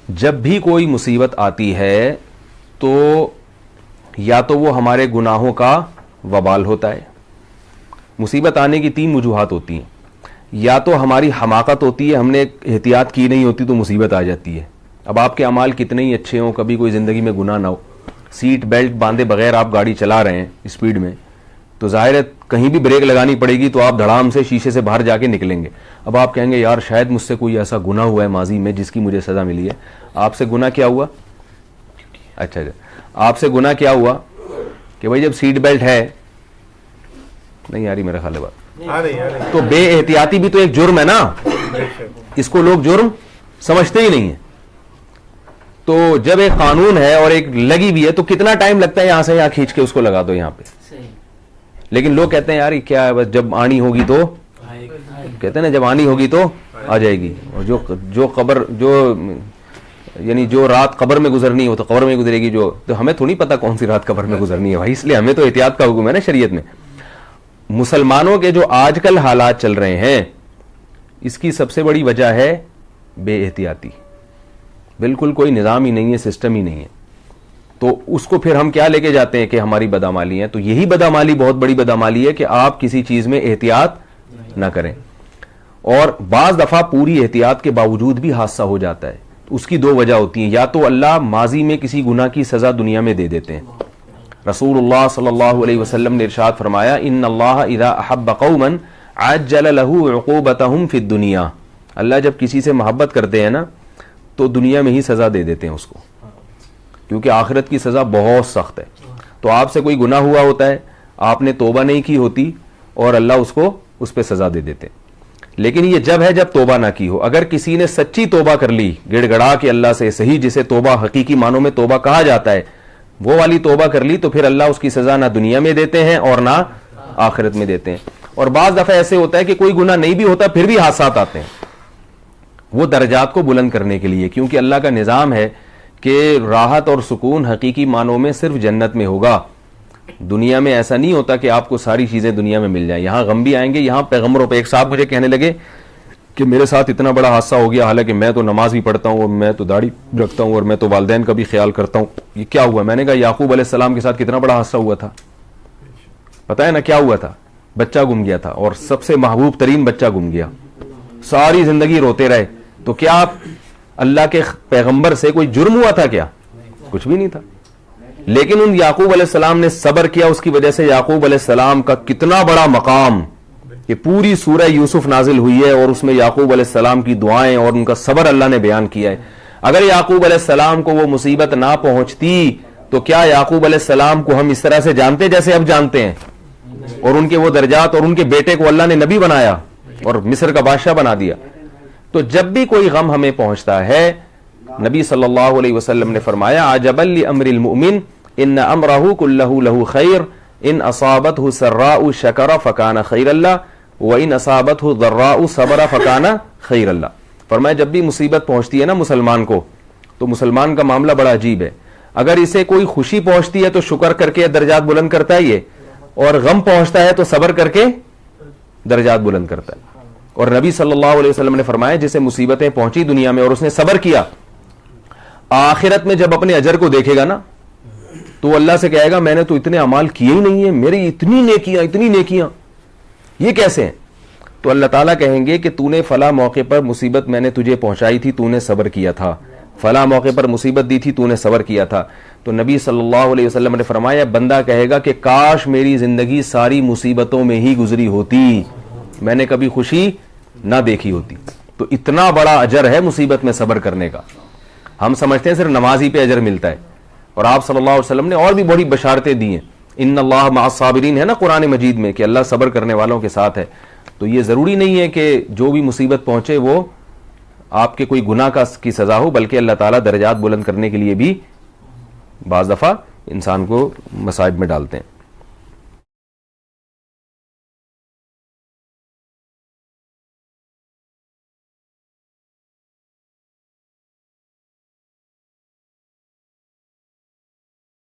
جب بھی کوئی مصیبت آتی ہے تو یا تو وہ ہمارے گناہوں کا وبال ہوتا ہے. مصیبت آنے کی 3 وجوہات ہوتی ہیں. یا تو ہماری حماقت ہوتی ہے, ہم نے احتیاط کی نہیں ہوتی تو مصیبت آ جاتی ہے. اب آپ کے اعمال کتنے ہی اچھے ہوں, کبھی کوئی زندگی میں گناہ نہ ہو, سیٹ بیلٹ باندھے بغیر آپ گاڑی چلا رہے ہیں اسپیڈ میں, تو ظاہر ہے کہیں بھی بریک لگانی پڑے گی تو آپ دھڑام سے شیشے سے باہر جا کے نکلیں گے. اب آپ کہیں گے یار شاید مجھ سے کوئی ایسا گناہ ہوا ہے ماضی میں جس کی مجھے سزا ملی ہے. آپ سے گناہ کیا ہوا؟ اچھا آپ سے گناہ کیا ہوا کہ بھائی جب سیٹ بیلٹ ہے, نہیں یاری میرا خیال ہے بات, تو بے احتیاطی بھی تو ایک جرم ہے نا, اس کو لوگ جرم سمجھتے ہی نہیں ہیں. تو جب ایک قانون ہے اور ایک لگی بھی ہے تو کتنا ٹائم لگتا ہے یہاں سے یہاں کھینچ کے اس کو لگا دو یہاں پہ, لیکن لوگ کہتے ہیں یار یہ کیا ہے, بس جب آنی ہوگی تو کہتے ہیں نا جب آنی ہوگی تو آ جائے گی. اور جو قبر یعنی جو رات قبر میں گزرنی ہے وہ تو قبر میں گزرے گی, تو ہمیں تھوڑی پتا کون سی رات قبر میں گزرنی ہے بھائی, اس لیے ہمیں تو احتیاط کا حکم ہے نا شریعت میں. مسلمانوں کے جو آج کل حالات چل رہے ہیں اس کی سب سے بڑی وجہ ہے بے احتیاطی. بالکل کوئی نظام ہی نہیں ہے, سسٹم ہی نہیں ہے. تو اس کو پھر ہم کیا لے کے جاتے ہیں کہ ہماری بدعمالی ہے. تو یہی بدعمالی بہت بڑی بدعمالی ہے کہ آپ کسی چیز میں احتیاط نہ کریں, اور بعض دفعہ پوری احتیاط کے باوجود بھی حادثہ ہو جاتا ہے. اس کی 2 وجہ ہوتی ہیں, یا تو اللہ ماضی میں کسی گناہ کی سزا دنیا میں دے دیتے ہیں. رسول اللہ صلی اللہ علیہ وسلم نے ارشاد فرمایا ان اللہ اذا احب قوما عجل له عقوبتهم فی الدنیا, اللہ جب کسی سے محبت کرتے ہیں نا تو دنیا میں ہی سزا دے دیتے ہیں اس کو, کیونکہ آخرت کی سزا بہت سخت ہے. تو آپ سے کوئی گناہ ہوا ہوتا ہے, آپ نے توبہ نہیں کی ہوتی اور اللہ اس پہ سزا دے دیتے. لیکن یہ جب ہے جب توبہ نہ کی ہو. اگر کسی نے سچی توبہ کر لی گڑ گڑا کے اللہ سے, صحیح جسے توبہ حقیقی معنوں میں توبہ کہا جاتا ہے, وہ والی توبہ کر لی تو پھر اللہ اس کی سزا نہ دنیا میں دیتے ہیں اور نہ آخرت میں دیتے ہیں. اور بعض دفعہ ایسے ہوتا ہے کہ کوئی گناہ نہیں بھی ہوتا پھر بھی حادثات آتے ہیں, وہ درجات کو بلند کرنے کے لیے, کیونکہ اللہ کا نظام ہے کہ راحت اور سکون حقیقی معنوں میں صرف جنت میں ہوگا. دنیا میں ایسا نہیں ہوتا کہ آپ کو ساری چیزیں دنیا میں مل جائیں, یہاں غم بھی آئیں گے. یہاں پیغمبروں پہ, ایک صاحب مجھے کہنے لگے کہ میرے ساتھ اتنا بڑا حادثہ ہو گیا, حالانکہ میں تو نماز بھی پڑھتا ہوں اور میں تو داڑھی رکھتا ہوں اور میں تو والدین کا بھی خیال کرتا ہوں, یہ کیا ہوا؟ میں نے کہا یعقوب علیہ السلام کے ساتھ کتنا بڑا حادثہ ہوا تھا, پتہ ہے نا کیا ہوا تھا؟ بچہ گم گیا تھا, اور سب سے محبوب ترین بچہ گم گیا. ساری زندگی روتے رہے. تو کیا آپ اللہ کے پیغمبر سے کوئی جرم ہوا تھا کیا؟ کچھ بھی نہیں تھا. لیکن ان یعقوب علیہ السلام نے صبر کیا, اس کی وجہ سے یعقوب علیہ السلام کا کتنا بڑا مقام, یہ پوری سورہ یوسف نازل ہوئی ہے اور اس میں یعقوب علیہ السلام کی دعائیں اور ان کا صبر اللہ نے بیان کیا ہے. اگر یعقوب علیہ السلام کو وہ مصیبت نہ پہنچتی تو کیا یعقوب علیہ السلام کو ہم اس طرح سے جانتے جیسے اب جانتے ہیں, اور ان کے وہ درجات, اور ان کے بیٹے کو اللہ نے نبی بنایا اور مصر کا بادشاہ بنا دیا. تو جب بھی کوئی غم ہمیں پہنچتا ہے, نبی صلی اللہ علیہ وسلم نے فرمایا عجبا لامر المؤمن ان امرہ کلہ لہ خیر ان اصابتہ سراء شکر فکان خیر اللہ وان اصابتہ ضراء صبر فکان خیر اللہ. فرمایا جب بھی مصیبت پہنچتی ہے نا مسلمان کو, تو مسلمان کا معاملہ بڑا عجیب ہے. اگر اسے کوئی خوشی پہنچتی ہے تو شکر کر کے درجات بلند کرتا ہے یہ, اور غم پہنچتا ہے تو صبر کر کے درجات بلند کرتا ہے. اور نبی صلی اللہ علیہ وسلم نے فرمایا جسے مصیبتیں پہنچی دنیا میں اور اس نے صبر کیا, آخرت میں جب اپنے اجر کو دیکھے گا نا تو اللہ سے کہے گا میں نے تو اتنے اعمال کیے ہی نہیں ہیں, میری اتنی نیکیاں یہ کیسے ہیں؟ تو اللہ تعالیٰ کہیں گے کہ تو نے فلاں موقع پر مصیبت میں نے تجھے پہنچائی تھی, تو نے صبر کیا تھا, فلاں موقع پر مصیبت دی تھی تو نے صبر کیا تھا. تو نبی صلی اللہ علیہ وسلم نے فرمایا بندہ کہے گا کہ کاش میری زندگی ساری مصیبتوں میں ہی گزری ہوتی, میں نے کبھی خوشی نہ دیکھی ہوتی. تو اتنا بڑا اجر ہے مصیبت میں صبر کرنے کا. ہم سمجھتے ہیں صرف نمازی پہ اجر ملتا ہے, اور آپ صلی اللہ علیہ وسلم نے اور بھی بڑی بشارتیں دی ہیں. ان اللہ مع الصابرین ہے نا قرآن مجید میں, کہ اللہ صبر کرنے والوں کے ساتھ ہے. تو یہ ضروری نہیں ہے کہ جو بھی مصیبت پہنچے وہ آپ کے کوئی گناہ کی سزا ہو, بلکہ اللہ تعالیٰ درجات بلند کرنے کے لیے بھی بعض دفعہ انسان کو مصائب میں ڈالتے ہیں.